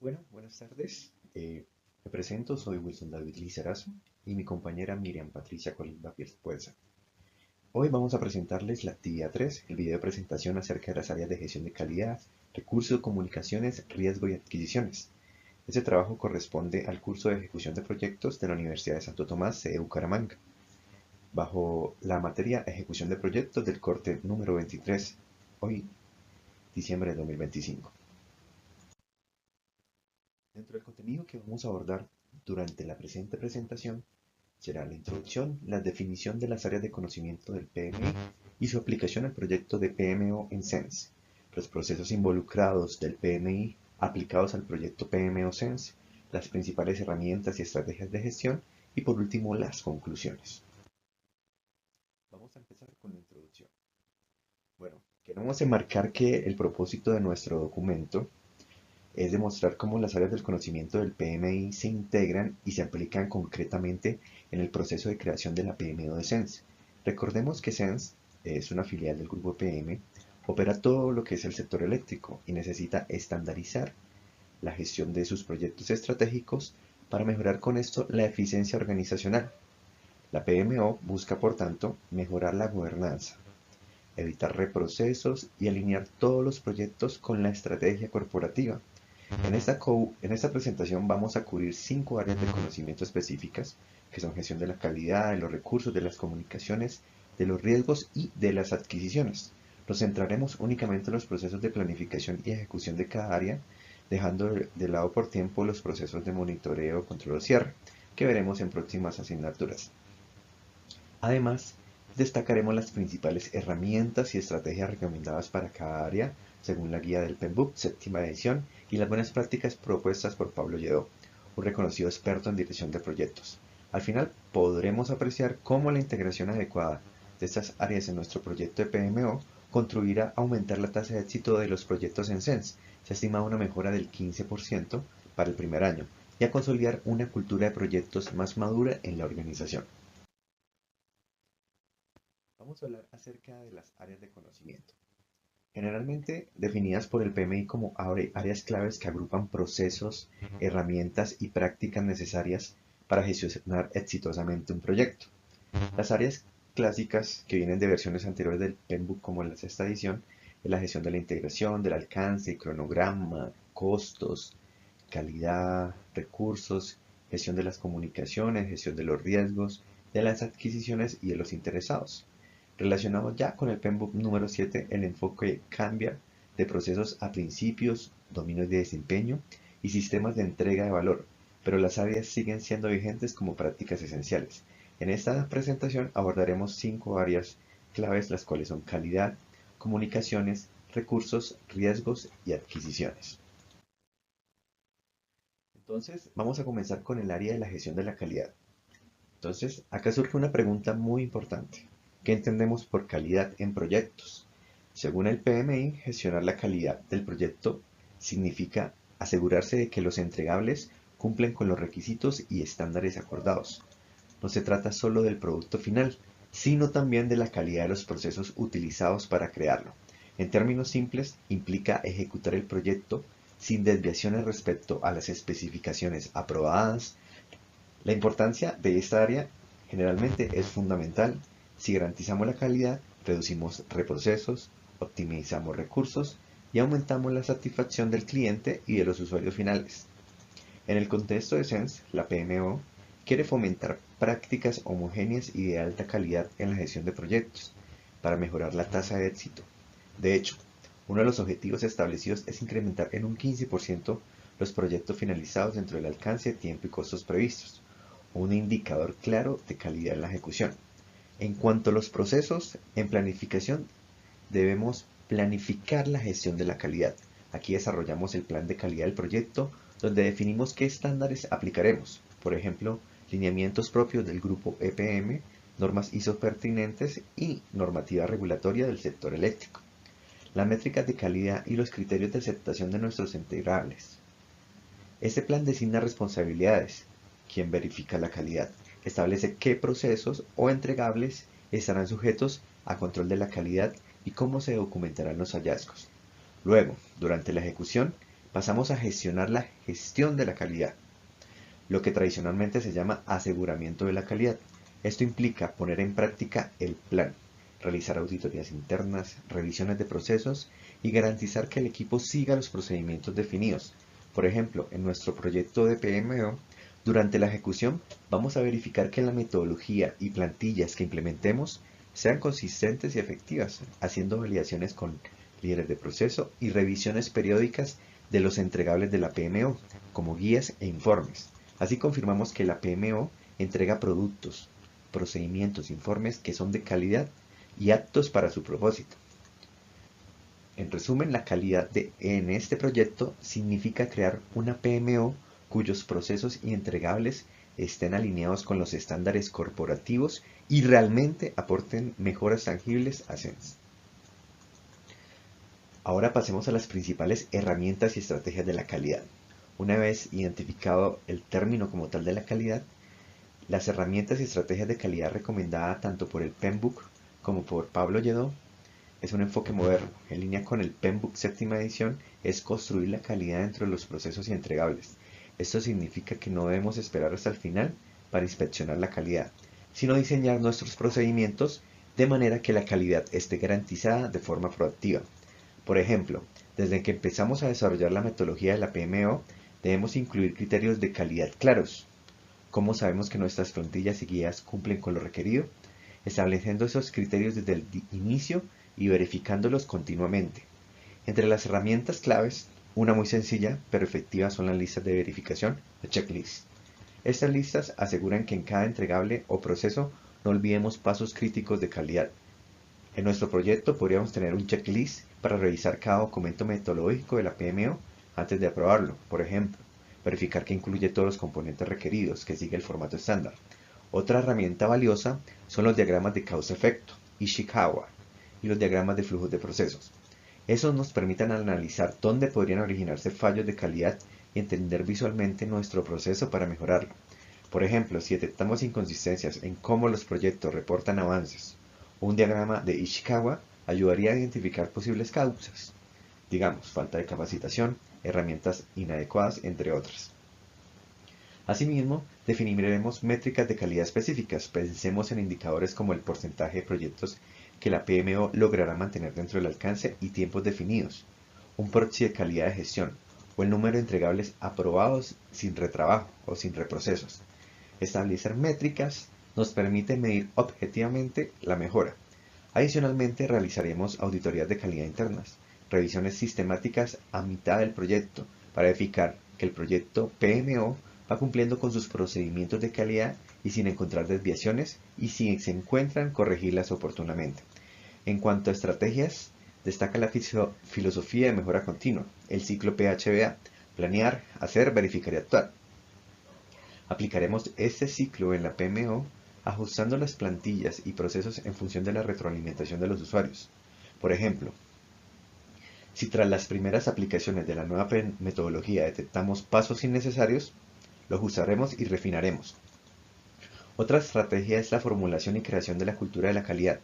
Bueno, buenas tardes. Me presento, soy Wilson David Lizarazo y mi compañera Miriam Patricia Colimba Puelza. Hoy vamos a presentarles la actividad 3, el video de presentación acerca de las áreas de gestión de calidad, recursos, comunicaciones, riesgo y adquisiciones. Este trabajo corresponde al curso de ejecución de proyectos de la Universidad de Santo Tomás, sede Bucaramanga, bajo la materia ejecución de proyectos del corte número 23, hoy, diciembre de 2025. Dentro del contenido que vamos a abordar durante la presente presentación será la introducción, la definición de las áreas de conocimiento del PMI y su aplicación al proyecto de PMO en Sense, los procesos involucrados del PMI aplicados al proyecto PMO Sense, las principales herramientas y estrategias de gestión y por último las conclusiones. Vamos a empezar con la introducción. Bueno, queremos enmarcar que el propósito de nuestro documento es demostrar cómo las áreas del conocimiento del PMI se integran y se aplican concretamente en el proceso de creación de la PMO de Sense. Recordemos que Sense es una filial del grupo PM, opera todo lo que es el sector eléctrico y necesita estandarizar la gestión de sus proyectos estratégicos para mejorar con esto la eficiencia organizacional. La PMO busca, por tanto, mejorar la gobernanza, evitar reprocesos y alinear todos los proyectos con la estrategia corporativa. En esta presentación vamos a cubrir 5 áreas de conocimiento específicas, que son gestión de la calidad, de los recursos, de las comunicaciones, de los riesgos y de las adquisiciones. Nos centraremos únicamente en los procesos de planificación y ejecución de cada área, dejando de lado por tiempo los procesos de monitoreo, control o cierre, que veremos en próximas asignaturas. Además, destacaremos las principales herramientas y estrategias recomendadas para cada área, según la guía del PMBOK, séptima edición, y las buenas prácticas propuestas por Pablo Lledó, un reconocido experto en dirección de proyectos. Al final, podremos apreciar cómo la integración adecuada de estas áreas en nuestro proyecto de PMO contribuirá a aumentar la tasa de éxito de los proyectos en Sense. Se estima una mejora del 15% para el primer año y a consolidar una cultura de proyectos más madura en la organización. Vamos a hablar acerca de las áreas de conocimiento, generalmente definidas por el PMI como áreas claves que agrupan procesos, herramientas y prácticas necesarias para gestionar exitosamente un proyecto. Las áreas clásicas que vienen de versiones anteriores del PMBOK, como en la sexta edición, es la gestión de la integración, del alcance, cronograma, costos, calidad, recursos, gestión de las comunicaciones, gestión de los riesgos, de las adquisiciones y de los interesados. Relacionado ya con el PMBOK número 7, el enfoque cambia de procesos a principios, dominios de desempeño y sistemas de entrega de valor, pero las áreas siguen siendo vigentes como prácticas esenciales. En esta presentación abordaremos 5 áreas claves, las cuales son calidad, comunicaciones, recursos, riesgos y adquisiciones. Entonces, vamos a comenzar con el área de la gestión de la calidad. Entonces, acá surge una pregunta muy importante. ¿Qué entendemos por calidad en proyectos? Según el PMI, gestionar la calidad del proyecto significa asegurarse de que los entregables cumplen con los requisitos y estándares acordados. No se trata solo del producto final, sino también de la calidad de los procesos utilizados para crearlo. En términos simples, implica ejecutar el proyecto sin desviaciones respecto a las especificaciones aprobadas. La importancia de esta área generalmente es fundamental. Si garantizamos la calidad, reducimos reprocesos, optimizamos recursos y aumentamos la satisfacción del cliente y de los usuarios finales. En el contexto de Sense, la PMO quiere fomentar prácticas homogéneas y de alta calidad en la gestión de proyectos para mejorar la tasa de éxito. De hecho, uno de los objetivos establecidos es incrementar en un 15% los proyectos finalizados dentro del alcance, tiempo y costos previstos, un indicador claro de calidad en la ejecución. En cuanto a los procesos, en planificación debemos planificar la gestión de la calidad. Aquí desarrollamos el plan de calidad del proyecto, donde definimos qué estándares aplicaremos, por ejemplo, lineamientos propios del grupo EPM, normas ISO pertinentes y normativa regulatoria del sector eléctrico, las métricas de calidad y los criterios de aceptación de nuestros entregables. Este plan designa responsabilidades, quien verifica la calidad, establece qué procesos o entregables estarán sujetos a control de la calidad y cómo se documentarán los hallazgos. Luego, durante la ejecución, pasamos a gestionar la gestión de la calidad, lo que tradicionalmente se llama aseguramiento de la calidad. Esto implica poner en práctica el plan, realizar auditorías internas, revisiones de procesos y garantizar que el equipo siga los procedimientos definidos. Por ejemplo, en nuestro proyecto de PMO, durante la ejecución vamos a verificar que la metodología y plantillas que implementemos sean consistentes y efectivas, haciendo validaciones con líderes de proceso y revisiones periódicas de los entregables de la PMO, como guías e informes. Así confirmamos que la PMO entrega productos, procedimientos, informes que son de calidad y aptos para su propósito. En resumen, la calidad en este proyecto significa crear una PMO cuyos procesos y entregables estén alineados con los estándares corporativos y realmente aporten mejoras tangibles a SENS. Ahora pasemos a las principales herramientas y estrategias de la calidad. Una vez identificado el término como tal de la calidad, las herramientas y estrategias de calidad recomendadas tanto por el PMBOK como por Pablo Lledó es un enfoque moderno. En línea con el PMBOK séptima edición es construir la calidad dentro de los procesos y entregables. Esto significa que no debemos esperar hasta el final para inspeccionar la calidad, sino diseñar nuestros procedimientos de manera que la calidad esté garantizada de forma proactiva. Por ejemplo, desde que empezamos a desarrollar la metodología de la PMO, debemos incluir criterios de calidad claros. ¿Cómo sabemos que nuestras plantillas y guías cumplen con lo requerido? Estableciendo esos criterios desde el inicio y verificándolos continuamente. Entre las herramientas claves, una muy sencilla pero efectiva son las listas de verificación, o checklist. Estas listas aseguran que en cada entregable o proceso no olvidemos pasos críticos de calidad. En nuestro proyecto podríamos tener un checklist para revisar cada documento metodológico de la PMO antes de aprobarlo. Por ejemplo, verificar que incluye todos los componentes requeridos, que sigue el formato estándar. Otra herramienta valiosa son los diagramas de causa-efecto, Ishikawa, y los diagramas de flujos de procesos. Esos nos permiten analizar dónde podrían originarse fallos de calidad y entender visualmente nuestro proceso para mejorarlo. Por ejemplo, si detectamos inconsistencias en cómo los proyectos reportan avances, un diagrama de Ishikawa ayudaría a identificar posibles causas, digamos, falta de capacitación, herramientas inadecuadas, entre otras. Asimismo, definiremos métricas de calidad específicas. Pensemos en indicadores como el porcentaje de proyectos que la PMO logrará mantener dentro del alcance y tiempos definidos, un proxy de calidad de gestión, o el número de entregables aprobados sin retrabajo o sin reprocesos. Establecer métricas nos permite medir objetivamente la mejora. Adicionalmente, realizaremos auditorías de calidad internas, revisiones sistemáticas a mitad del proyecto para verificar que el proyecto PMO va cumpliendo con sus procedimientos de calidad y sin encontrar desviaciones, y si se encuentran, corregirlas oportunamente. En cuanto a estrategias, destaca la filosofía de mejora continua, el ciclo PHBA, planear, hacer, verificar y actuar. Aplicaremos este ciclo en la PMO ajustando las plantillas y procesos en función de la retroalimentación de los usuarios. Por ejemplo, si tras las primeras aplicaciones de la nueva metodología detectamos pasos innecesarios, lo ajustaremos y refinaremos. Otra estrategia es la formulación y creación de la cultura de la calidad.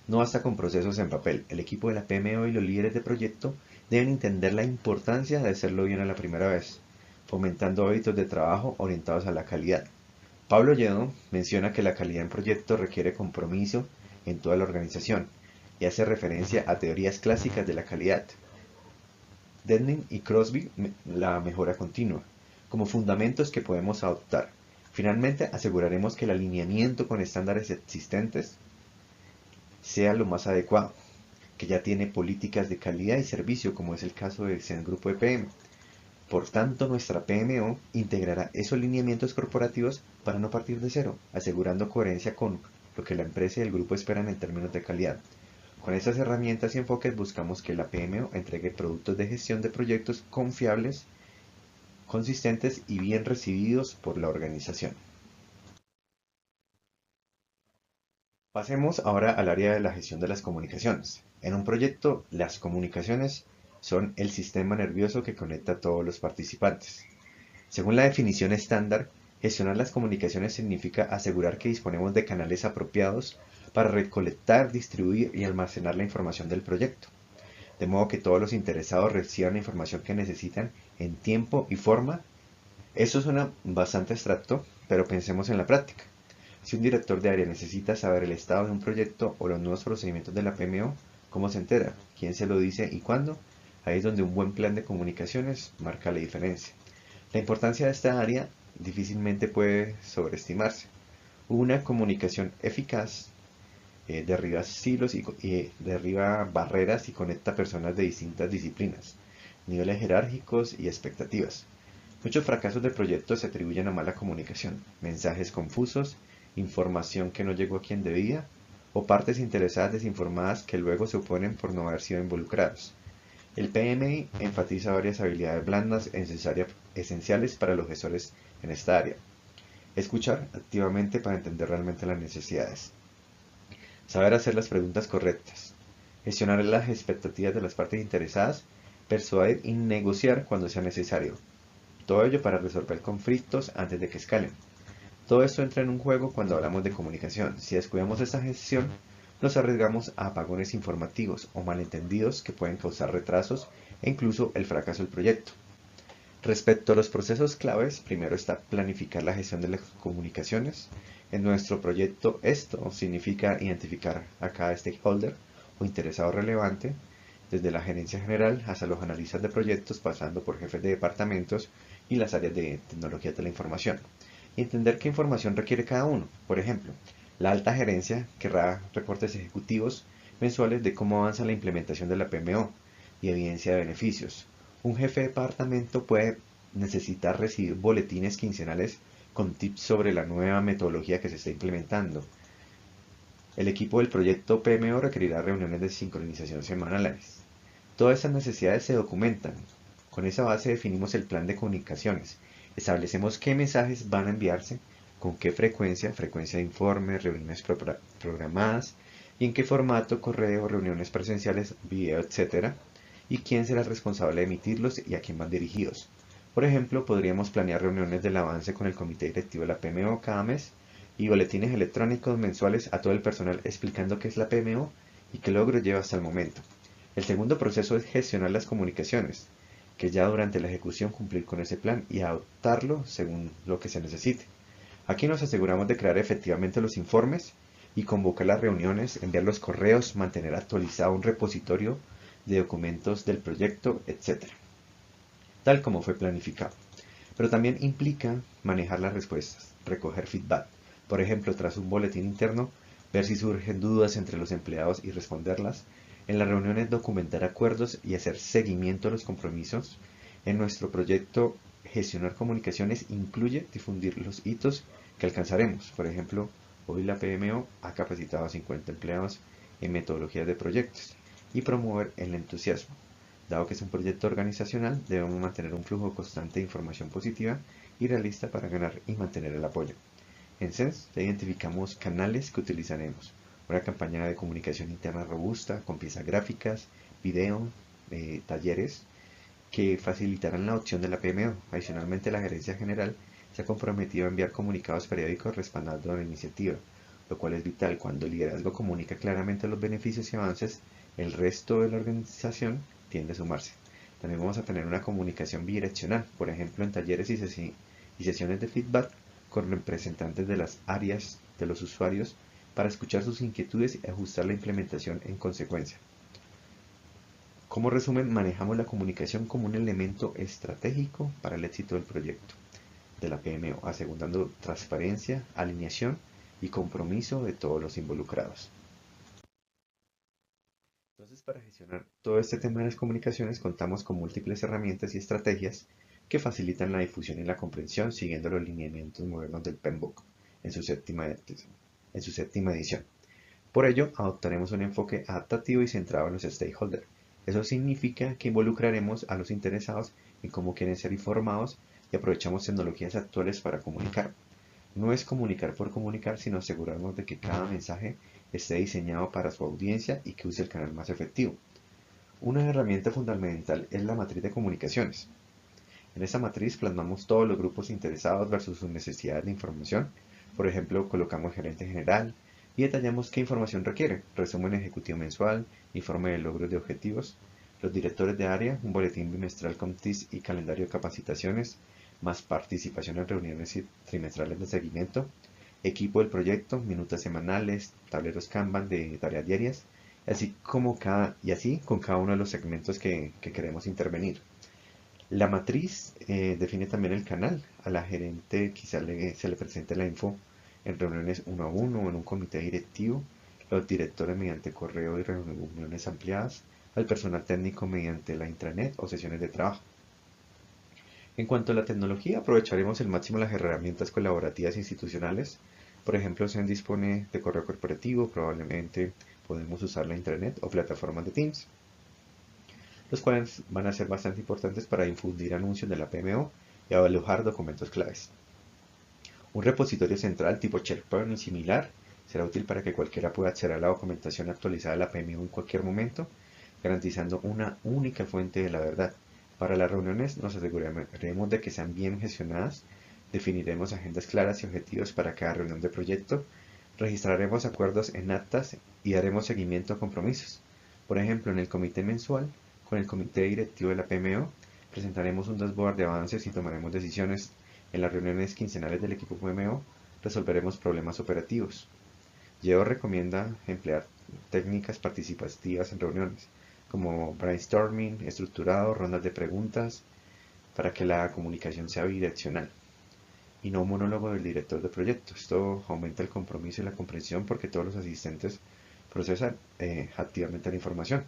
No basta con procesos en papel. El equipo de la PMO y los líderes de proyecto deben entender la importancia de hacerlo bien a la primera vez, fomentando hábitos de trabajo orientados a la calidad. Pablo Lledó menciona que la calidad en proyectos requiere compromiso en toda la organización y hace referencia a teorías clásicas de la calidad, Deming y Crosby, la mejora continua, como fundamentos que podemos adoptar. Finalmente, aseguraremos que el alineamiento con estándares existentes sea lo más adecuado, que ya tiene políticas de calidad y servicio, como es el caso del SENS Grupo EPM. Por tanto, nuestra PMO integrará esos lineamientos corporativos para no partir de cero, asegurando coherencia con lo que la empresa y el grupo esperan en términos de calidad. Con estas herramientas y enfoques buscamos que la PMO entregue productos de gestión de proyectos confiables, consistentes y bien recibidos por la organización. Pasemos ahora al área de la gestión de las comunicaciones. En un proyecto, las comunicaciones son el sistema nervioso que conecta a todos los participantes. Según la definición estándar, gestionar las comunicaciones significa asegurar que disponemos de canales apropiados para recolectar, distribuir y almacenar la información del proyecto. de modo que todos los interesados reciban la información que necesitan en tiempo y forma. Eso suena bastante abstracto, pero pensemos en la práctica. Si un director de área necesita saber el estado de un proyecto o los nuevos procedimientos de la PMO, ¿cómo se entera? ¿Quién se lo dice y cuándo? Ahí es donde un buen plan de comunicaciones marca la diferencia. La importancia de esta área difícilmente puede sobreestimarse. Una comunicación eficaz derriba silos y derriba barreras y conecta personas de distintas disciplinas, niveles jerárquicos y expectativas. Muchos fracasos de proyectos se atribuyen a mala comunicación, mensajes confusos, información que no llegó a quien debía, o partes interesadas desinformadas que luego se oponen por no haber sido involucrados. El PMI enfatiza varias habilidades blandas esenciales para los gestores en esta área. Escuchar activamente para entender realmente las necesidades. Saber hacer las preguntas correctas. Gestionar las expectativas de las partes interesadas. Persuadir y negociar cuando sea necesario. Todo ello para resolver conflictos antes de que escalen. Todo esto entra en un juego cuando hablamos de comunicación. Si descuidamos esta gestión, nos arriesgamos a apagones informativos o malentendidos que pueden causar retrasos e incluso el fracaso del proyecto. Respecto a los procesos claves, primero está planificar la gestión de las comunicaciones. En nuestro proyecto esto significa identificar a cada stakeholder o interesado relevante, desde la gerencia general hasta los analistas de proyectos, pasando por jefes de departamentos y las áreas de tecnología de la información. Y entender qué información requiere cada uno. Por ejemplo, la alta gerencia querrá reportes ejecutivos mensuales de cómo avanza la implementación de la PMO y evidencia de beneficios. Un jefe de departamento puede necesitar recibir boletines quincenales con tips sobre la nueva metodología que se está implementando. El equipo del proyecto PMO requerirá reuniones de sincronización semanales. Todas estas necesidades se documentan. Con esa base definimos el plan de comunicaciones. Establecemos qué mensajes van a enviarse, con qué frecuencia de informes, reuniones programadas, y en qué formato, correo, reuniones presenciales, video, etc. Y quién será el responsable de emitirlos y a quién van dirigidos. Por ejemplo, podríamos planear reuniones del avance con el comité directivo de la PMO cada mes y boletines electrónicos mensuales a todo el personal explicando qué es la PMO y qué logros lleva hasta el momento. El segundo proceso es gestionar las comunicaciones, que ya durante la ejecución cumplir con ese plan y adoptarlo según lo que se necesite. Aquí nos aseguramos de crear efectivamente los informes y convocar las reuniones, enviar los correos, mantener actualizado un repositorio de documentos del proyecto, etc. Tal como fue planificado. Pero también implica manejar las respuestas, recoger feedback. Por ejemplo, tras un boletín interno, ver si surgen dudas entre los empleados y responderlas. En las reuniones documentar acuerdos y hacer seguimiento a los compromisos. En nuestro proyecto gestionar comunicaciones incluye difundir los hitos que alcanzaremos. Por ejemplo, hoy la PMO ha capacitado a 50 empleados en metodologías de proyectos y promover el entusiasmo. Dado que es un proyecto organizacional, debemos mantener un flujo constante de información positiva y realista para ganar y mantener el apoyo. En SENS ya identificamos canales que utilizaremos. Una campaña de comunicación interna robusta con piezas gráficas, video, talleres que facilitarán la adopción de la PMO. Adicionalmente, la gerencia general se ha comprometido a enviar comunicados periódicos respaldando la iniciativa, lo cual es vital. Cuando el liderazgo comunica claramente los beneficios y avances, el resto de la organización tiende a sumarse. También vamos a tener una comunicación bidireccional, por ejemplo en talleres y sesiones de feedback con representantes de las áreas de los usuarios para escuchar sus inquietudes y ajustar la implementación en consecuencia. Como resumen, manejamos la comunicación como un elemento estratégico para el éxito del proyecto de la PMO, asegurando transparencia, alineación y compromiso de todos los involucrados. Entonces, para gestionar todo este tema de las comunicaciones, contamos con múltiples herramientas y estrategias que facilitan la difusión y la comprensión siguiendo los lineamientos modernos del PMBOK en su séptima edición. Por ello, adoptaremos un enfoque adaptativo y centrado en los stakeholders. Eso significa que involucraremos a los interesados en cómo quieren ser informados y aprovechamos tecnologías actuales para comunicar. No es comunicar por comunicar, sino asegurarnos de que cada mensaje esté diseñado para su audiencia y que use el canal más efectivo. Una herramienta fundamental es la matriz de comunicaciones. En esta matriz plasmamos todos los grupos interesados versus sus necesidades de información. Por ejemplo, colocamos gerente general y detallamos qué información requiere: resumen ejecutivo mensual, informe de logros de objetivos. Los directores de área, un boletín bimestral con TIS y calendario de capacitaciones, más participación en reuniones trimestrales de seguimiento, equipo del proyecto, minutas semanales, tableros Kanban de tareas diarias, así con cada uno de los segmentos que queremos intervenir. La matriz define también el canal. A la gerente quizá se le presente la info en reuniones uno a uno o en un comité directivo, los directores mediante correo y reuniones ampliadas, al personal técnico mediante la intranet o sesiones de trabajo. En cuanto a la tecnología, aprovecharemos al máximo las herramientas colaborativas institucionales. Por ejemplo, SEN dispone de correo corporativo, probablemente podemos usar la intranet o plataformas de Teams, los cuales van a ser bastante importantes para difundir anuncios de la PMO y alojar documentos claves. Un repositorio central tipo SharePoint y similar será útil para que cualquiera pueda acceder a la documentación actualizada de la PMO en cualquier momento, garantizando una única fuente de la verdad. Para las reuniones nos aseguraremos de que sean bien gestionadas, definiremos agendas claras y objetivos para cada reunión de proyecto, registraremos acuerdos en actas y daremos seguimiento a compromisos. Por ejemplo, en el comité mensual, con el comité directivo de la PMO, presentaremos un dashboard de avances y tomaremos decisiones. En las reuniones quincenales del equipo PMO, resolveremos problemas operativos. Yeo recomienda emplear técnicas participativas en reuniones, como brainstorming, estructurado, rondas de preguntas, para que la comunicación sea bidireccional y no un monólogo del director de proyecto. Esto aumenta el compromiso y la comprensión porque todos los asistentes procesan activamente la información.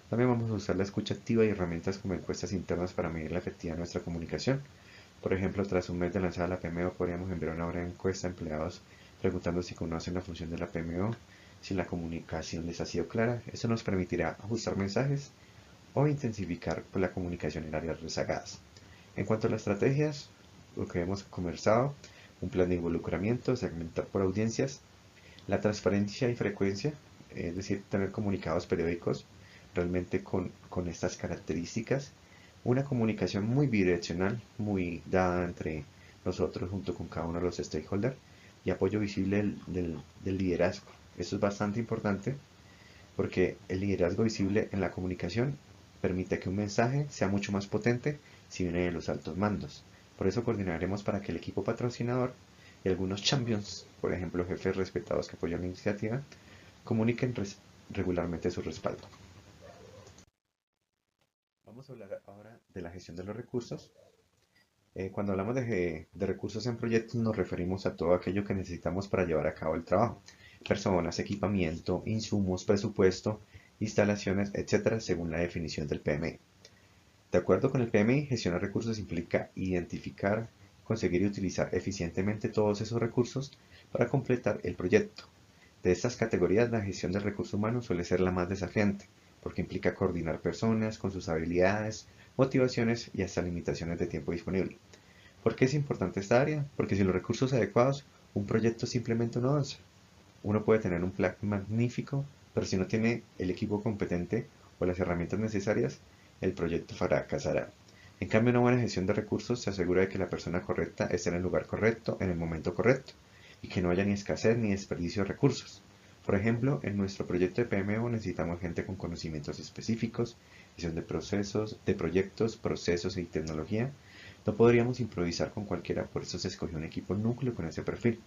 También vamos a usar la escucha activa y herramientas como encuestas internas para medir la efectividad de nuestra comunicación. Por ejemplo, tras un mes de lanzada la PMO, podríamos enviar una breve encuesta a empleados preguntando si conocen la función de la PMO, si la comunicación les ha sido clara. Eso nos permitirá ajustar mensajes o intensificar la comunicación en áreas rezagadas. En cuanto a las estrategias, lo que hemos conversado, un plan de involucramiento, segmentar por audiencias, la transparencia y frecuencia, es decir, tener comunicados periódicos realmente con estas características, una comunicación muy bidireccional, muy dada entre nosotros junto con cada uno de los stakeholders y apoyo visible del liderazgo. Esto es bastante importante porque el liderazgo visible en la comunicación permite que un mensaje sea mucho más potente si viene de los altos mandos. Por eso coordinaremos para que el equipo patrocinador y algunos champions, por ejemplo jefes respetados que apoyan la iniciativa, comuniquen regularmente su respaldo. Vamos a hablar ahora de la gestión de los recursos. Cuando hablamos de recursos en proyectos nos referimos a todo aquello que necesitamos para llevar a cabo el trabajo. Personas, equipamiento, insumos, presupuesto, instalaciones, etc. según la definición del PMI. De acuerdo con el PMI, gestionar recursos implica identificar, conseguir y utilizar eficientemente todos esos recursos para completar el proyecto. De estas categorías, la gestión del recurso humano suele ser la más desafiante, porque implica coordinar personas con sus habilidades, motivaciones y hasta limitaciones de tiempo disponible. ¿Por qué es importante esta área? Porque sin los recursos adecuados, un proyecto simplemente no avanza. Uno puede tener un plan magnífico, pero si no tiene el equipo competente o las herramientas necesarias, el proyecto fracasará. En cambio, una buena gestión de recursos se asegura de que la persona correcta esté en el lugar correcto, en el momento correcto, y que no haya ni escasez ni desperdicio de recursos. Por ejemplo, en nuestro proyecto de PMO necesitamos gente con conocimientos específicos, gestión de procesos, de proyectos, procesos y tecnología. No podríamos improvisar con cualquiera, por eso se escogió un equipo núcleo con ese perfil.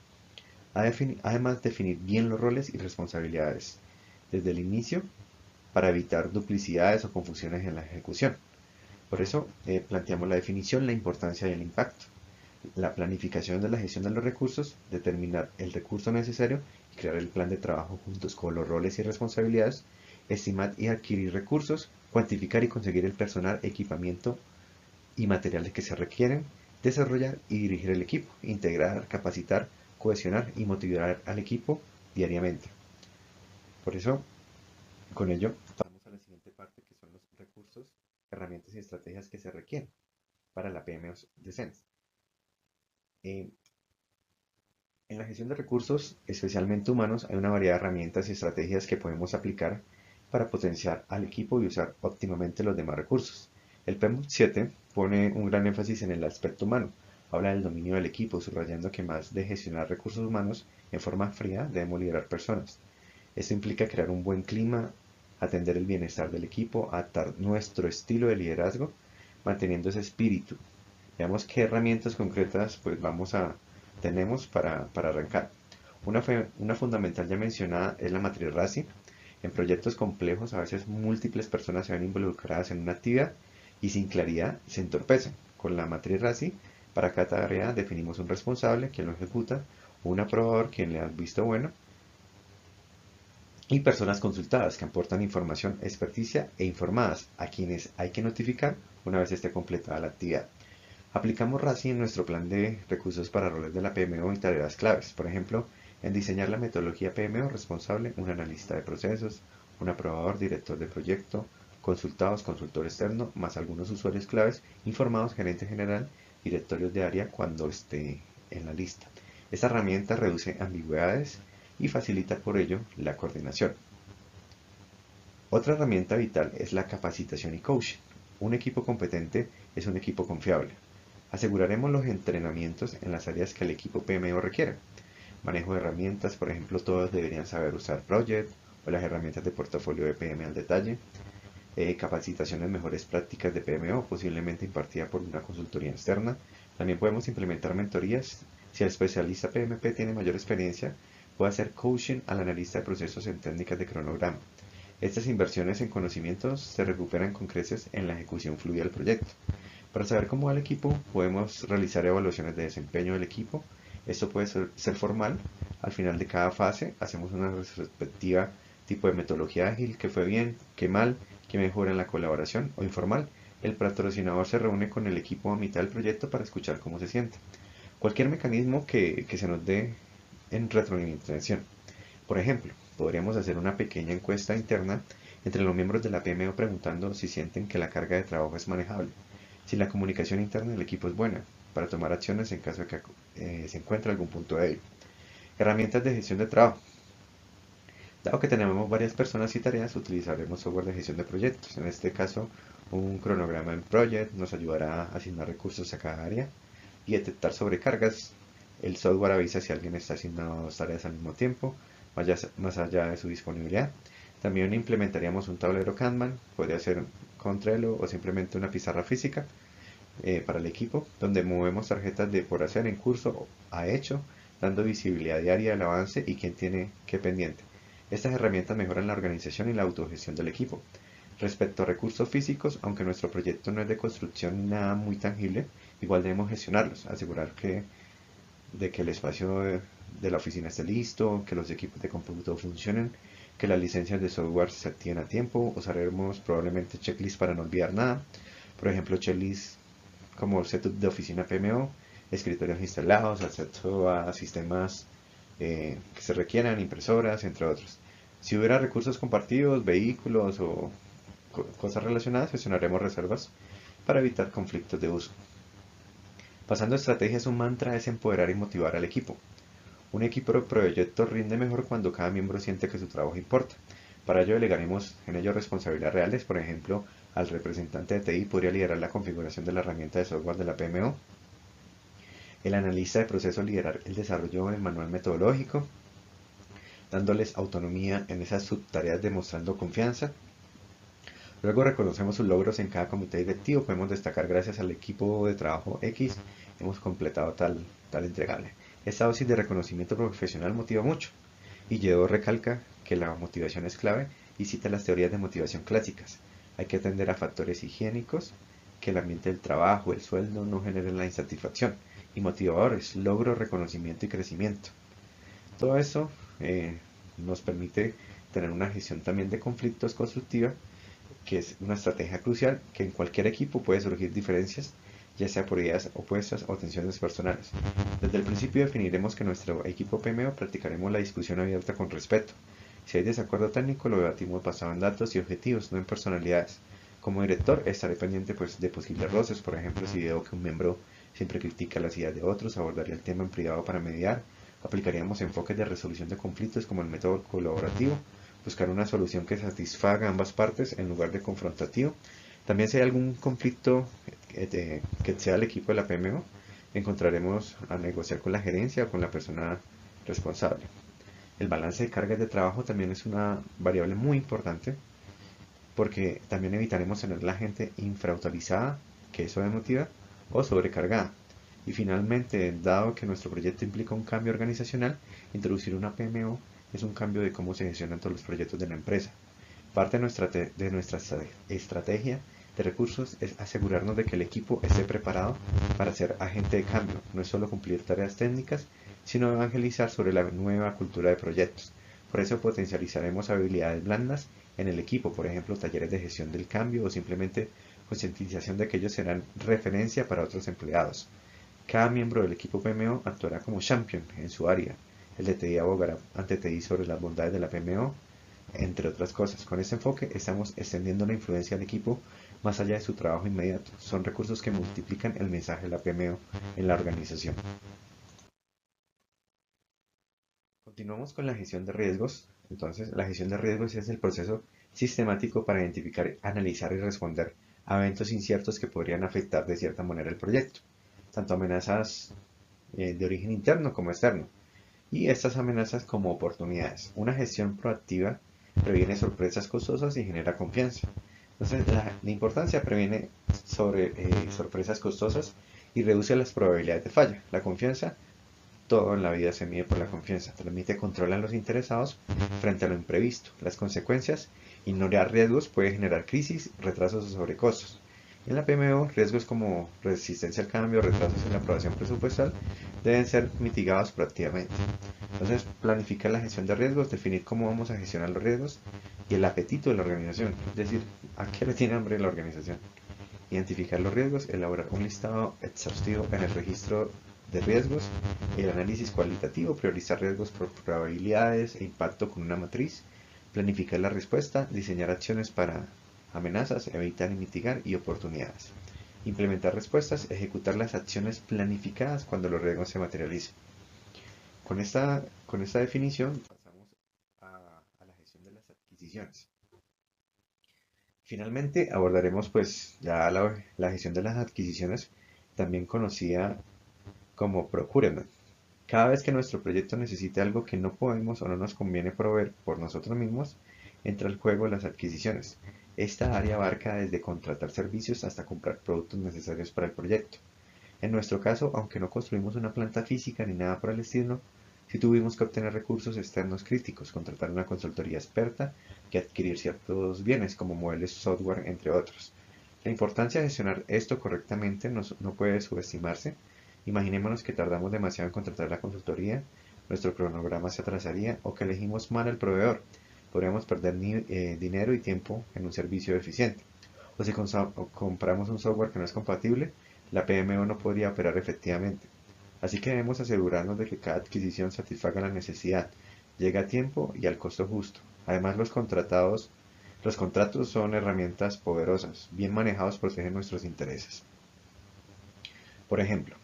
Además, definir bien los roles y responsabilidades desde el inicio para evitar duplicidades o confusiones en la ejecución. Por eso planteamos la definición, la importancia y el impacto. La planificación de la gestión de los recursos, determinar el recurso necesario y crear el plan de trabajo juntos con los roles y responsabilidades, estimar y adquirir recursos, cuantificar y conseguir el personal, equipamiento y materiales que se requieren, desarrollar y dirigir el equipo, integrar, capacitar, cohesionar y motivar al equipo diariamente. Por eso, con ello, pasamos a la siguiente parte que son los recursos, herramientas y estrategias que se requieren para la PMO de SENS. En la gestión de recursos, especialmente humanos, hay una variedad de herramientas y estrategias que podemos aplicar para potenciar al equipo y usar óptimamente los demás recursos. El PMO 7 pone un gran énfasis en el aspecto humano. Habla del dominio del equipo, subrayando que más de gestionar recursos humanos en forma fría, debemos liderar personas. Esto implica crear un buen clima atender el bienestar del equipo, adaptar nuestro estilo de liderazgo, manteniendo ese espíritu. Veamos qué herramientas concretas pues tenemos para arrancar. Una fundamental ya mencionada es la matriz RACI. En proyectos complejos a veces múltiples personas se ven involucradas en una actividad y sin claridad se entorpecen. Con la matriz RACI, para cada tarea definimos un responsable, quien lo ejecuta, un aprobador, quien le da el visto bueno, y personas consultadas que aportan información, experticia e informadas a quienes hay que notificar una vez esté completada la actividad. Aplicamos RACI en nuestro plan de recursos para roles de la PMO y tareas claves. Por ejemplo, en diseñar la metodología PMO responsable, un analista de procesos, un aprobador, director de proyecto, consultados, consultor externo, más algunos usuarios claves, informados, gerente general, directorios de área cuando esté en la lista. Esta herramienta reduce ambigüedades y facilita por ello la coordinación. Otra herramienta vital es la capacitación y coaching. Un equipo competente es un equipo confiable. Aseguraremos los entrenamientos en las áreas que el equipo PMO requiere. Manejo de herramientas, por ejemplo, todos deberían saber usar Project o las herramientas de portafolio de PM al detalle. Capacitaciones mejores prácticas de PMO, posiblemente impartida por una consultoría externa. También podemos implementar mentorías. Si el especialista PMP tiene mayor experiencia, puede hacer coaching al analista de procesos en técnicas de cronograma. Estas inversiones en conocimientos se recuperan con creces en la ejecución fluida del proyecto. Para saber cómo va el equipo, podemos realizar evaluaciones de desempeño del equipo. Esto puede ser formal. Al final de cada fase hacemos una retrospectiva tipo de metodología ágil, qué fue bien, qué mal, qué mejora en la colaboración, o informal. El patrocinador se reúne con el equipo a mitad del proyecto para escuchar cómo se siente. Cualquier mecanismo que se nos dé en retroalimentación. Por ejemplo, podríamos hacer una pequeña encuesta interna entre los miembros de la PMO preguntando si sienten que la carga de trabajo es manejable, si la comunicación interna del equipo es buena, para tomar acciones en caso de que se encuentre algún punto débil. Herramientas de gestión de trabajo. Dado que tenemos varias personas y tareas, utilizaremos software de gestión de proyectos. En este caso, un cronograma en Project nos ayudará a asignar recursos a cada área y detectar sobrecargas. El software avisa si alguien está asignado a dos tareas al mismo tiempo, más allá de su disponibilidad. También implementaríamos un tablero Kanban, podría ser con Trello o simplemente una pizarra física para el equipo, donde movemos tarjetas de por hacer, en curso, a hecho, dando visibilidad diaria del avance y quién tiene qué pendiente. Estas herramientas mejoran la organización y la autogestión del equipo. Respecto a recursos físicos, aunque nuestro proyecto no es de construcción ni nada muy tangible, igual debemos gestionarlos, asegurar de que el espacio de la oficina esté listo, que los equipos de cómputo funcionen, que las licencias de software se activen a tiempo. Usaremos probablemente checklists para no olvidar nada. Por ejemplo, checklists como setup de oficina PMO, escritorios instalados, acceso a sistemas que se requieran, impresoras, entre otros. Si hubiera recursos compartidos, vehículos o cosas relacionadas, gestionaremos reservas para evitar conflictos de uso. Pasando a estrategias, un mantra es empoderar y motivar al equipo. Un equipo de proyecto rinde mejor cuando cada miembro siente que su trabajo importa. Para ello delegaremos en ello responsabilidades reales. Por ejemplo, al representante de TI podría liderar la configuración de la herramienta de software de la PMO. El analista de proceso liderar el desarrollo del manual metodológico, dándoles autonomía en esas subtareas, demostrando confianza. Luego reconocemos sus logros en cada comité directivo. Podemos destacar: gracias al equipo de trabajo X hemos completado tal entregable. Esta dosis de reconocimiento profesional motiva mucho. Y Yedo recalca que la motivación es clave y cita las teorías de motivación clásicas. Hay que atender a factores higiénicos, que el ambiente del trabajo, el sueldo no generen la insatisfacción, y motivadores, logro, reconocimiento y crecimiento. Todo eso nos permite tener una gestión también de conflictos constructiva, que es una estrategia crucial, que en cualquier equipo puede surgir diferencias, ya sea por ideas opuestas o tensiones personales. Desde el principio definiremos que nuestro equipo PMO practicaremos la discusión abierta con respeto. Si hay desacuerdo técnico, lo debatimos basado en datos y objetivos, no en personalidades. Como director, estaré pendiente de posibles roces. Por ejemplo, si veo que un miembro siempre critica las ideas de otros, abordaría el tema en privado para mediar. Aplicaríamos enfoques de resolución de conflictos como el método colaborativo, buscar una solución que satisfaga a ambas partes en lugar de confrontativo. También si hay algún conflicto que sea el equipo de la PMO, encontraremos a negociar con la gerencia o con la persona responsable. El balance de cargas de trabajo también es una variable muy importante. porque también evitaremos tener la gente infrautilizada, que eso desmotiva, o sobrecargada. Y finalmente, dado que nuestro proyecto implica un cambio organizacional, introducir una PMO es un cambio de cómo se gestionan todos los proyectos de la empresa. Parte de nuestra estrategia de recursos es asegurarnos de que el equipo esté preparado para ser agente de cambio, no es solo cumplir tareas técnicas, sino evangelizar sobre la nueva cultura de proyectos. Por eso potencializaremos habilidades blandas en el equipo, por ejemplo, talleres de gestión del cambio o simplemente concientización de que ellos serán referencia para otros empleados. Cada miembro del equipo PMO actuará como champion en su área. El de TI abogará ante TI sobre las bondades de la PMO, entre otras cosas. Con este enfoque estamos extendiendo la influencia del equipo más allá de su trabajo inmediato. Son recursos que multiplican el mensaje de la PMO en la organización. Continuamos con la gestión de riesgos. Entonces, la gestión de riesgos es el proceso sistemático para identificar, analizar y responder a eventos inciertos que podrían afectar de cierta manera el proyecto, tanto amenazas de origen interno como externo, y estas amenazas como oportunidades. Una gestión proactiva previene sorpresas costosas y genera confianza. Entonces, la importancia previene sobre sorpresas costosas y reduce las probabilidades de falla. La confianza, todo en la vida se mide por la confianza. Transmite control a los interesados frente a lo imprevisto. Las consecuencias, ignorar riesgos puede generar crisis, retrasos o sobrecostos. En la PMO, riesgos como resistencia al cambio, retrasos en la aprobación presupuestal deben ser mitigados proactivamente. Entonces, planificar la gestión de riesgos, definir cómo vamos a gestionar los riesgos y el apetito de la organización, es decir, a qué le tiene hambre la organización. Identificar los riesgos, elaborar un listado exhaustivo en el registro de riesgos, el análisis cualitativo, priorizar riesgos por probabilidades e impacto con una matriz, planificar la respuesta, diseñar acciones para amenazas, evitar y mitigar y oportunidades. Implementar respuestas, ejecutar las acciones planificadas cuando los riesgos se materialicen. Con esta definición pasamos a la gestión de las adquisiciones. Finalmente abordaremos pues ya la gestión de las adquisiciones, también conocida como procurement. Cada vez que nuestro proyecto necesite algo que no podemos o no nos conviene proveer por nosotros mismos, entra al juego las adquisiciones. Esta área abarca desde contratar servicios hasta comprar productos necesarios para el proyecto. En nuestro caso, aunque no construimos una planta física ni nada por el estilo, sí tuvimos que obtener recursos externos críticos, contratar una consultoría experta y adquirir ciertos bienes como muebles, software, entre otros. La importancia de gestionar esto correctamente no puede subestimarse. Imaginémonos que tardamos demasiado en contratar la consultoría, nuestro cronograma se atrasaría o que elegimos mal al proveedor. Podríamos perder dinero y tiempo en un servicio deficiente. O si compramos un software que no es compatible, la PMO no podría operar efectivamente. Así que debemos asegurarnos de que cada adquisición satisfaga la necesidad, llegue a tiempo y al costo justo. Además, los contratos son herramientas poderosas, bien manejados protegen nuestros intereses. Por ejemplo,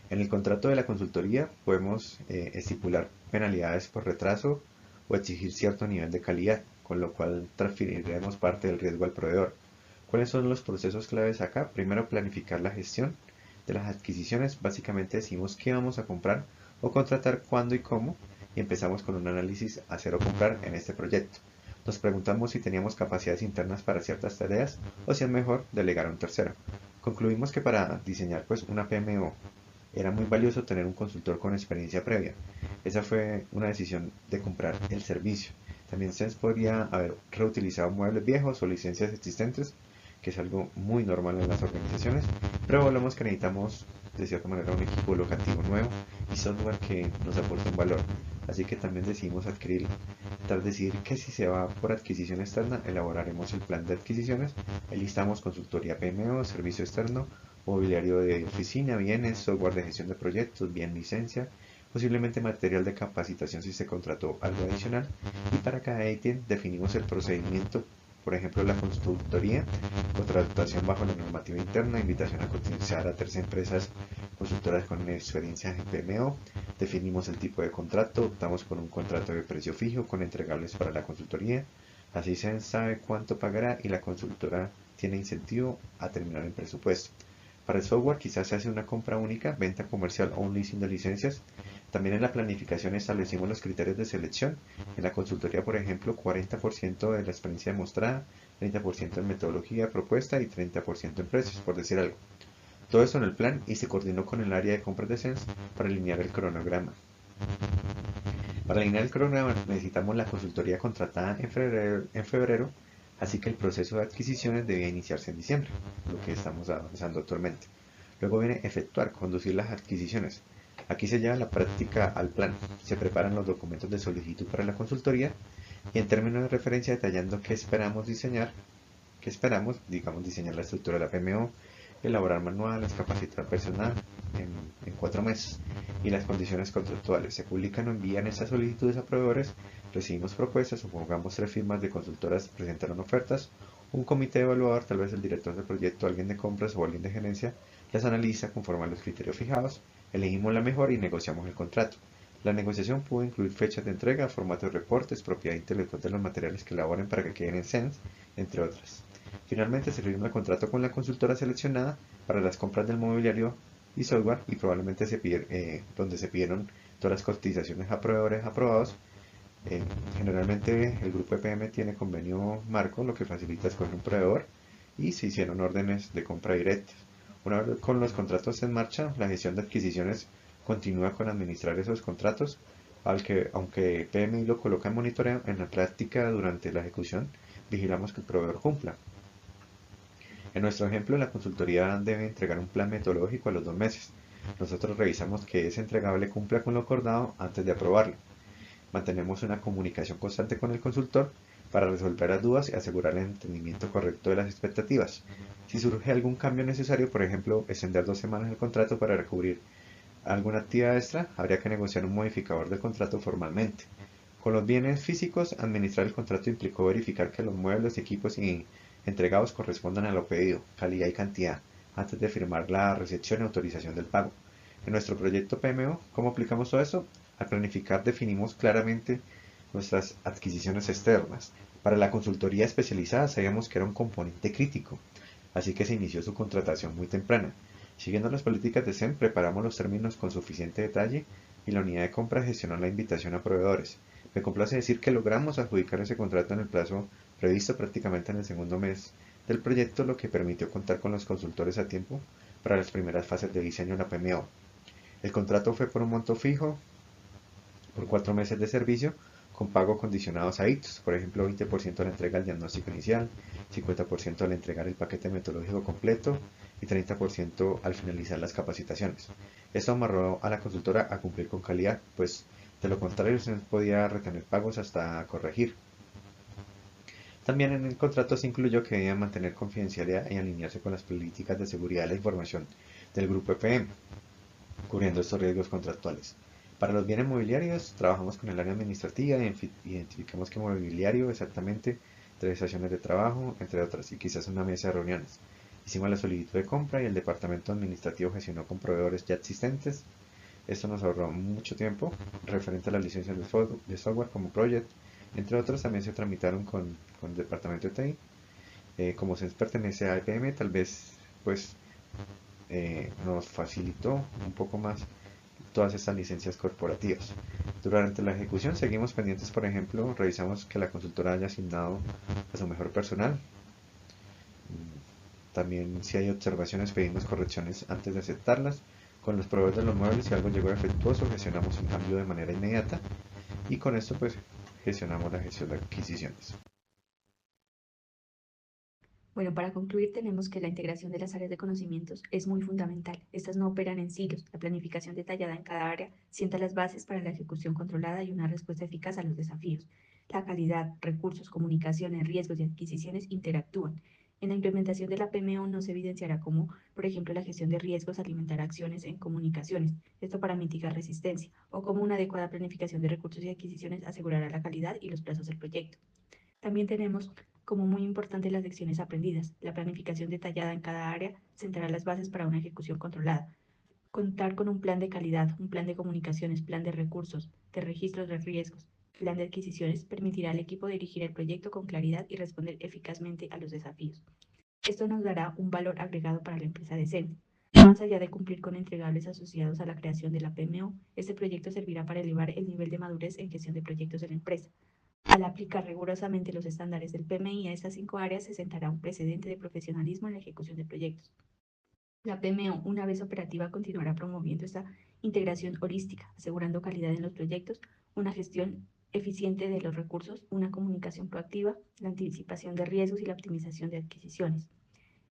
en el contrato de la consultoría podemos estipular penalidades por retraso o exigir cierto nivel de calidad, con lo cual transferiremos parte del riesgo al proveedor. ¿Cuáles son los procesos claves acá? Primero, planificar la gestión de las adquisiciones. Básicamente decimos qué vamos a comprar o contratar, cuándo y cómo, y empezamos con un análisis hacer o comprar en este proyecto. Nos preguntamos si teníamos capacidades internas para ciertas tareas o si es mejor delegar a un tercero. Concluimos que para diseñar pues una PMO era muy valioso tener un consultor con experiencia previa. Esa fue una decisión de comprar el servicio. También se podría haber reutilizado muebles viejos o licencias existentes, que es algo muy normal en las organizaciones, pero volvemos que necesitamos de cierta manera un equipo locativo nuevo y software que nos aporte un valor. Así que también decidimos adquirirlo. Tras decidir que si se va por adquisición externa, elaboraremos el plan de adquisiciones, listamos consultoría PMO, servicio externo, mobiliario de oficina, bienes, software de gestión de proyectos, bien licencia, posiblemente material de capacitación si se contrató algo adicional, y para cada ítem definimos el procedimiento, por ejemplo la consultoría, contratación bajo la normativa interna, invitación a cotizar a terceras empresas consultoras con experiencia en PMO, definimos el tipo de contrato, optamos por un contrato de precio fijo con entregables para la consultoría, así se sabe cuánto pagará y la consultora tiene incentivo a terminar el presupuesto. Para el software quizás se hace una compra única, venta comercial o un leasing de licencias. También en la planificación establecimos los criterios de selección. En la consultoría, por ejemplo, 40% de la experiencia demostrada, 30% en metodología propuesta y 30% en precios, por decir algo. Todo esto en el plan y se coordinó con el área de compras de Sense para alinear el cronograma. Para alinear el cronograma necesitamos la consultoría contratada en febrero, así que el proceso de adquisiciones debía iniciarse en diciembre, lo que estamos avanzando actualmente. Luego viene efectuar, conducir las adquisiciones. Aquí se lleva la práctica al plan, se preparan los documentos de solicitud para la consultoría y en términos de referencia detallando qué esperamos diseñar, digamos, diseñar la estructura de la PMO, elaborar manuales, capacitar personal en 4 meses y las condiciones contractuales. Se publican o envían estas solicitudes a proveedores, recibimos propuestas, supongamos 3 firmas de consultoras presentaron ofertas, un comité evaluador, tal vez el director del proyecto, alguien de compras o alguien de gerencia, las analiza conforme a los criterios fijados, elegimos la mejor y negociamos el contrato. La negociación pudo incluir fechas de entrega, formato de reportes, propiedad intelectual de los materiales que elaboren para que queden en Sense, entre otras. Finalmente se firma el contrato con la consultora seleccionada para las compras del mobiliario y software y probablemente donde se pidieron todas las cotizaciones a proveedores aprobados. Generalmente el grupo EPM tiene convenio marco, lo que facilita escoger un proveedor y se hicieron órdenes de compra directas. Una vez con los contratos en marcha, la gestión de adquisiciones continúa con administrar esos contratos, aunque PMI lo coloca en monitoreo, en la práctica durante la ejecución vigilamos que el proveedor cumpla. En nuestro ejemplo, la consultoría debe entregar un plan metodológico a los 2 meses. Nosotros revisamos que ese entregable cumpla con lo acordado antes de aprobarlo. Mantenemos una comunicación constante con el consultor para resolver las dudas y asegurar el entendimiento correcto de las expectativas. Si surge algún cambio necesario, por ejemplo, extender 2 semanas el contrato para recubrir alguna actividad extra, habría que negociar un modificador del contrato formalmente. Con los bienes físicos, administrar el contrato implicó verificar que los muebles, equipos y entregados correspondan a lo pedido, calidad y cantidad, antes de firmar la recepción y autorización del pago. En nuestro proyecto PMO, ¿cómo aplicamos todo eso? Al planificar definimos claramente nuestras adquisiciones externas. Para la consultoría especializada sabíamos que era un componente crítico, así que se inició su contratación muy temprana. Siguiendo las políticas de SEM, preparamos los términos con suficiente detalle y la unidad de compra gestionó la invitación a proveedores. Me complace decir que logramos adjudicar ese contrato en el plazo previsto prácticamente en el segundo mes del proyecto, lo que permitió contar con los consultores a tiempo para las primeras fases de diseño en la PMO. El contrato fue por un monto fijo, por 4 meses de servicio, con pago condicionados a hitos, por ejemplo 20% a la entrega del diagnóstico inicial, 50% al entregar el paquete metodológico completo y 30% al finalizar las capacitaciones. Esto amarró a la consultora a cumplir con calidad, pues de lo contrario se podía retener pagos hasta corregir. También en el contrato se incluyó que debían mantener confidencialidad y alinearse con las políticas de seguridad de la información del grupo EPM, cubriendo estos riesgos contractuales. Para los bienes mobiliarios, trabajamos con el área administrativa, identificamos qué mobiliario exactamente, 3 estaciones de trabajo, entre otras, y quizás una mesa de reuniones. Hicimos la solicitud de compra y el departamento administrativo gestionó con proveedores ya existentes. Esto nos ahorró mucho tiempo referente a las licencias de software como Project. Entre otros, también se tramitaron con el departamento de TI. Como se pertenece a IBM, tal vez pues nos facilitó un poco más todas estas licencias corporativas. Durante la ejecución seguimos pendientes, por ejemplo, revisamos que la consultora haya asignado a su mejor personal. También si hay observaciones pedimos correcciones antes de aceptarlas. Con los proveedores de los muebles, si algo llegó defectuoso, gestionamos el cambio de manera inmediata y con esto pues gestionamos la gestión de adquisiciones. Bueno, para concluir, tenemos que la integración de las áreas de conocimientos es muy fundamental. Estas no operan en silos. La planificación detallada en cada área sienta las bases para la ejecución controlada y una respuesta eficaz a los desafíos. La calidad, recursos, comunicaciones, riesgos y adquisiciones interactúan. En la implementación de la PMO no se evidenciará cómo, por ejemplo, la gestión de riesgos alimentará acciones en comunicaciones, esto para mitigar resistencia, o cómo una adecuada planificación de recursos y adquisiciones asegurará la calidad y los plazos del proyecto. También tenemos como muy importante las lecciones aprendidas. La planificación detallada en cada área sentará las bases para una ejecución controlada. Contar con un plan de calidad, un plan de comunicaciones, plan de recursos, de registros de riesgos, plan de adquisiciones permitirá al equipo dirigir el proyecto con claridad y responder eficazmente a los desafíos. Esto nos dará un valor agregado para la empresa de CEN. Más allá de cumplir con entregables asociados a la creación de la PMO, este proyecto servirá para elevar el nivel de madurez en gestión de proyectos de la empresa. Al aplicar rigurosamente los estándares del PMI a estas 5 áreas, se sentará un precedente de profesionalismo en la ejecución de proyectos. La PMO, una vez operativa, continuará promoviendo esta integración holística, asegurando calidad en los proyectos, una gestión eficiente de los recursos, una comunicación proactiva, la anticipación de riesgos y la optimización de adquisiciones.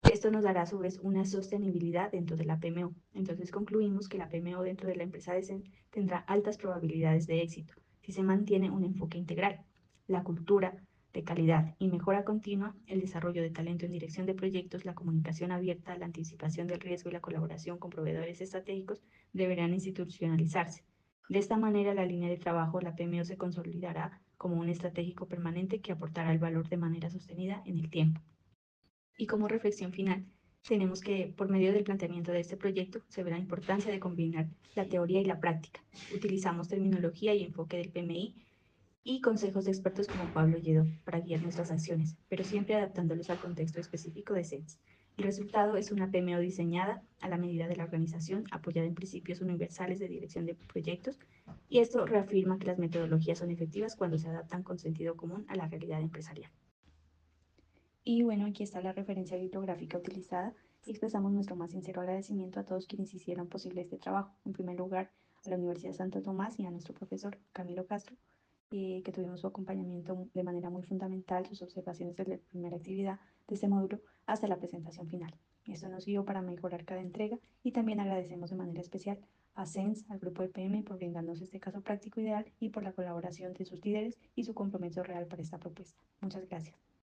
Esto nos dará a su vez una sostenibilidad dentro de la PMO. Entonces concluimos que la PMO dentro de la empresa de tendrá altas probabilidades de éxito si se mantiene un enfoque integral, la cultura de calidad y mejora continua, el desarrollo de talento en dirección de proyectos, la comunicación abierta, la anticipación del riesgo y la colaboración con proveedores estratégicos deberán institucionalizarse. De esta manera, la línea de trabajo, la PMO, se consolidará como un estratégico permanente que aportará el valor de manera sostenida en el tiempo. Y como reflexión final, tenemos que, por medio del planteamiento de este proyecto, se ve la importancia de combinar la teoría y la práctica. Utilizamos terminología y enfoque del PMI y consejos de expertos como Pablo Lledó para guiar nuestras acciones, pero siempre adaptándolos al contexto específico de SENS. El resultado es una PMO diseñada a la medida de la organización, apoyada en principios universales de dirección de proyectos, y esto reafirma que las metodologías son efectivas cuando se adaptan con sentido común a la realidad empresarial. Y bueno, aquí está la referencia bibliográfica utilizada y expresamos nuestro más sincero agradecimiento a todos quienes hicieron posible este trabajo. En primer lugar, a la Universidad de Santo Tomás y a nuestro profesor Camilo Castro, que tuvimos su acompañamiento de manera muy fundamental, sus observaciones desde la primera actividad de este módulo hasta la presentación final. Esto nos guió para mejorar cada entrega y también agradecemos de manera especial a SENS, al grupo de PM, por brindarnos este caso práctico ideal y por la colaboración de sus líderes y su compromiso real para esta propuesta. Muchas gracias.